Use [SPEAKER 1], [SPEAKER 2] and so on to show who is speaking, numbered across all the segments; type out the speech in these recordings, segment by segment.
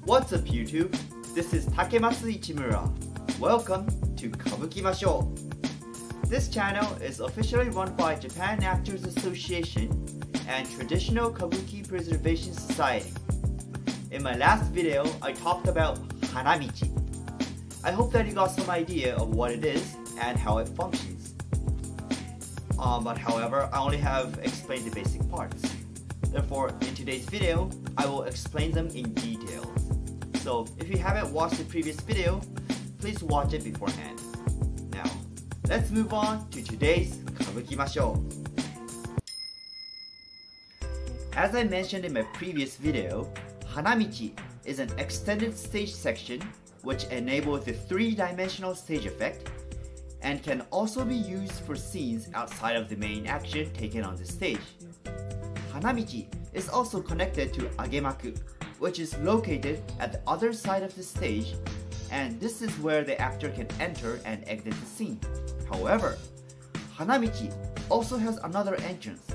[SPEAKER 1] What's up YouTube? This is Takematsu Ichimura. Welcome to Kabuki ma Shou. This channel is officially run by Japan Actors Association and Traditional Kabuki Preservation Society. In my last video, I talked about Hanamichi. I hope that you got some idea of what it is and how it functions. But however, I only have explained the basic parts. Therefore, in today's video, I will explain them in detail. So, if you haven't watched the previous video, please watch it beforehand. Now, let's move on to today's Kabuki ma Shou. As I mentioned in my previous video, Hanamichi is an extended stage section which enables the three-dimensional stage effect and can also be used for scenes outside of the main action taken on the stage. Hanamichi is also connected to Agemaku, which is located at the other side of the stage, and this is where the actor can enter and exit the scene. However, Hanamichi also has another entrance.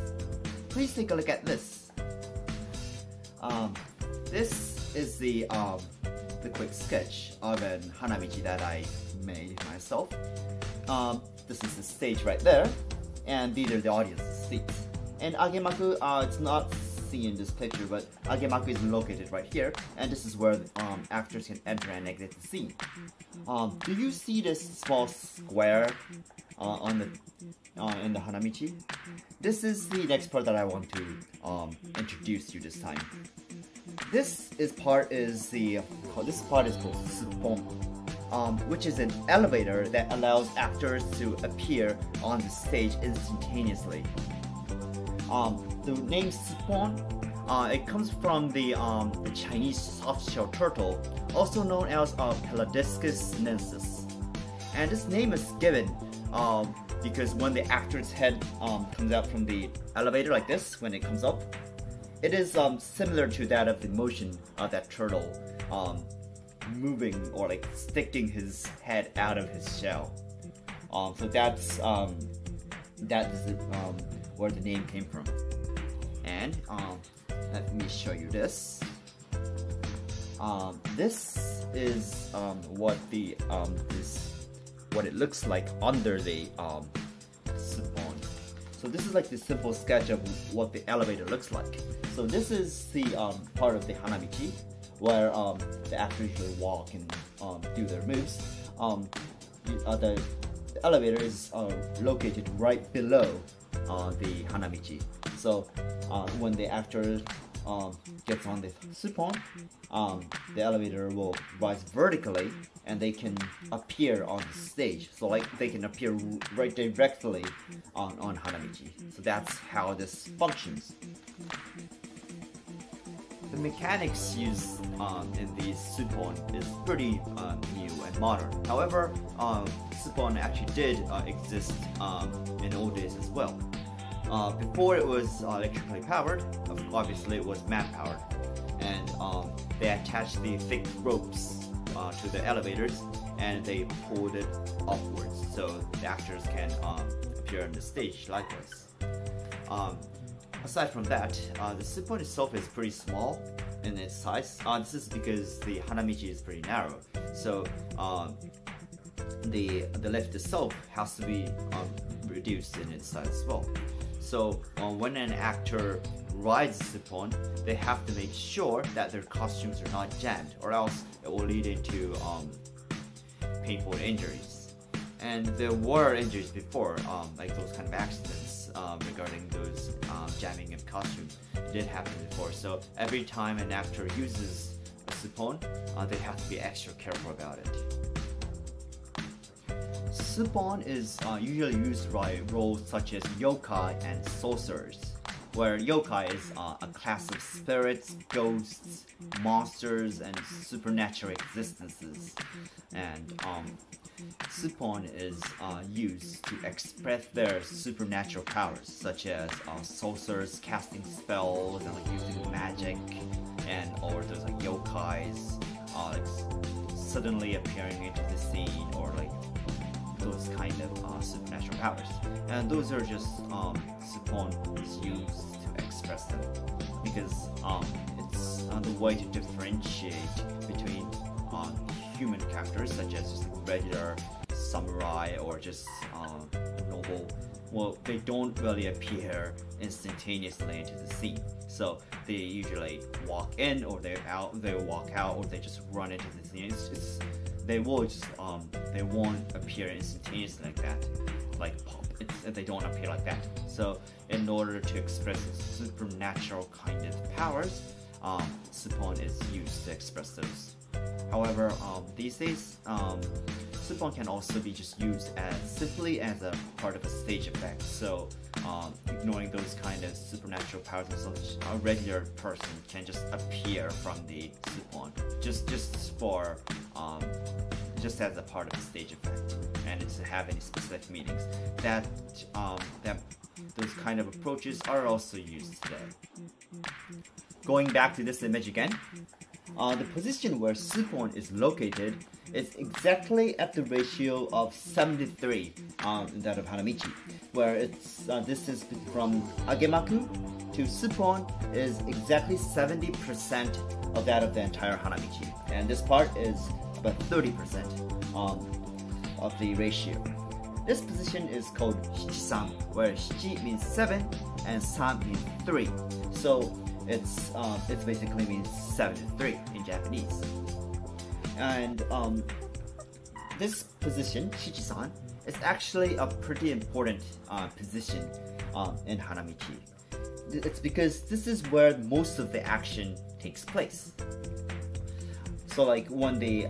[SPEAKER 1] Please take a look at this. This is the quick sketch of an Hanamichi that I made myself. This is the stage right there, and these are the audience's seats. And Agemaku, it's not seen in this picture, but Agemaku is located right here, and this is where actors can enter and exit the scene. Do you see this small square in the Hanamichi? This is the next part that I want to introduce you this time. This part is called SUPPON, which is an elevator that allows actors to appear on the stage instantaneously. The name SUPPON, it comes from the Chinese soft-shell turtle, also known as Pelodiscus nensis. And this name is given because when the actor's head comes out from the elevator like this, when it comes up, it is similar to that of the motion of that turtle moving or like sticking his head out of his shell. So that's where the name came from. And let me show you this. This is what it looks like under the SUPPON. So this is like the simple sketch of what the elevator looks like. So this is the part of the Hanamichi where the actors usually walk and do their moves. The elevator is located right below the Hanamichi. So when the actor gets on the SUPPON, the elevator will rise vertically and they can appear on the stage. So like they can appear right directly on Hanamichi. So that's how this functions. The mechanics used in the SUPPON is pretty new and modern. However, SUPPON actually did exist in old days as well. Before it was electrically powered, obviously it was man-powered, and they attached the thick ropes to the elevators and they pulled it upwards so the actors can appear on the stage likewise. Aside from that, the SUPPON itself is pretty small in its size. This is because the Hanamichi is pretty narrow, so the lift itself has to be reduced in its size as well. So when an actor rides the SUPPON, they have to make sure that their costumes are not jammed, or else it will lead into painful injuries. And there were injuries before, like those kind of accidents regarding those jamming of costumes. It did happen before. So every time an actor uses a SUPPON, they have to be extra careful about it. SUPPON is usually used by roles such as yokai and sorcerers, where yokai is a class of spirits, ghosts, monsters, and supernatural existences. And SUPPON is used to express their supernatural powers, such as sorcerers casting spells and like using magic, and or there's like yokais like suddenly appearing into the scene, or like those kind of supernatural powers. And those are just SUPPON is used to express them, because it's the way to differentiate between human characters such as just regular samurai or just noble. Well, they don't really appear instantaneously into the scene. So they usually walk in, or they walk out, or they just run into the scene. They won't appear instantaneously like that, like pop. They don't appear like that. So in order to express supernatural kind of powers, SUPPON is used to express those. However, these days, SUPPON can also be just used simply as a part of a stage effect. So ignoring those kind of supernatural powers and such, a regular person can just appear from the SUPPON just as a part of the stage effect, and to have any specific meanings. Those kind of approaches are also used today. Going back to this image again, the position where SUPPON is located is exactly at the ratio of 7:3 that of Hanamichi, where its distance from Agemaku to SUPPON is exactly 70% of that of the entire Hanamichi, and this part is about 30% of the ratio. This position is called Shichi-san, where Shichi means 7 and San means 3. So it basically means 7 to 3 in Japanese. And this position, Shichi-san, is actually a pretty important position in Hanamichi. It's because this is where most of the action takes place. So like when the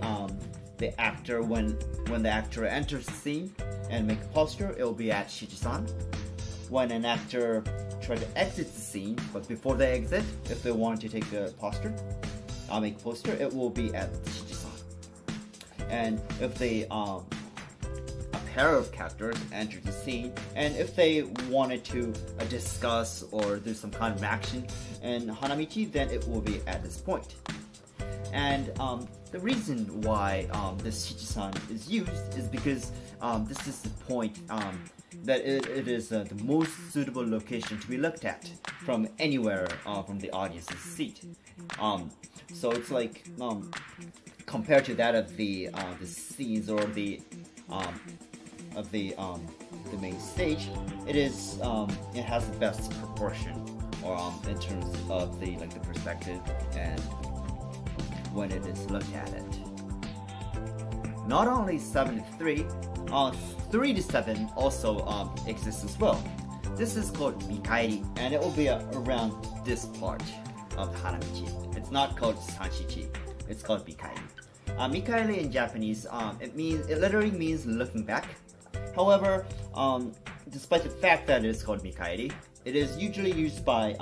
[SPEAKER 1] actor enters the scene and make a posture, it will be at Shichi-san. When an actor tries to exit the scene, but before they exit, if they want to take a posture, make a posture, it will be at Shichi-san. And if a pair of characters enter the scene, and if they wanted to discuss or do some kind of action in Hanamichi, then it will be at this point. And the reason why this Shichi-san is used is because this is the point that it is the most suitable location to be looked at from anywhere from the audience's seat. So it's like compared to that of the scenes or the main stage, it has the best proportion, or in terms of the perspective and when it is looked at it. Not only 7 to 3, 3 to 7 also exists as well. This is called Mikaeri, and it will be around this part of Hanamichi. It's not called Sanshichi, it's called Mikaeri. Mikaeri in Japanese, it literally means looking back. However, despite the fact that it is called Mikaeri, it is usually used by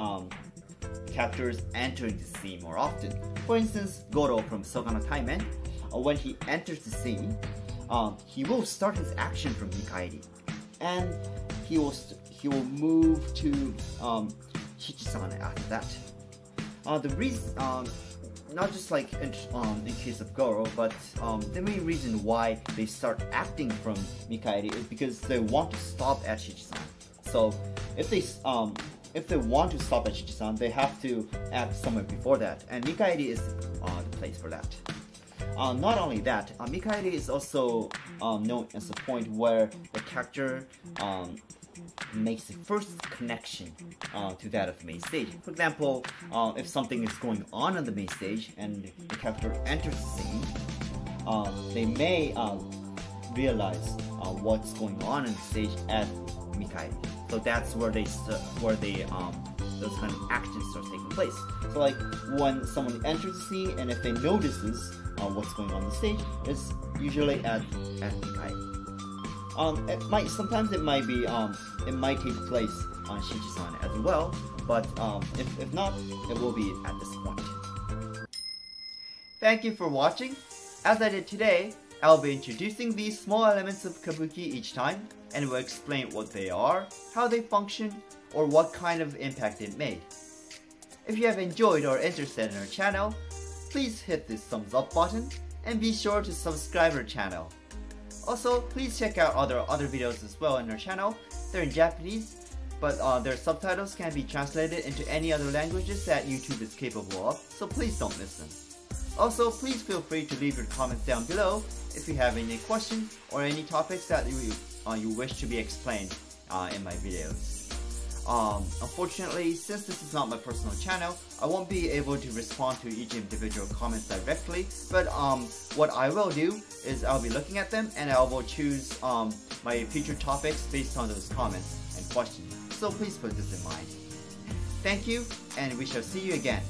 [SPEAKER 1] characters entering the scene more often. For instance, Goro from Soga no Taimen, when he enters the scene, he will start his action from Mikaeri, and he will move to Shichi-san after that. The reason, not just like in case of Goro, but the main reason why they start acting from Mikaeri is because they want to stop at Shichi-san. So if they want to stop at Shichi-san, they have to act somewhere before that, and Mikaeri is the place for that. Not only that, Mikaeri is also known as the point where the character makes the first connection to that of the main stage. For example, if something is going on the main stage and the character enters the scene, they may realize what's going on in the stage at Mikaeri. So that's where those kind of actions start taking place. So like when someone enters the scene, and if they notices what's going on the stage, it's usually at Mikaeri. Sometimes it might take place on Shichi-san as well, but if not, it will be at this point. Thank you for watching. As I did today, I'll be introducing these small elements of Kabuki each time, and will explain what they are, how they function, or what kind of impact it made. If you have enjoyed or interested in our channel, please hit this thumbs up button and be sure to subscribe our channel. Also, please check out other videos as well in our channel. They're in Japanese, but their subtitles can be translated into any other languages that YouTube is capable of, so please don't miss them. Also, please feel free to leave your comments down below if you have any questions or any topics that you wish to be explained in my videos. Unfortunately, since this is not my personal channel, I won't be able to respond to each individual comment directly, but what I will do is I'll be looking at them and I will choose my future topics based on those comments and questions, so please put this in mind. Thank you, and we shall see you again.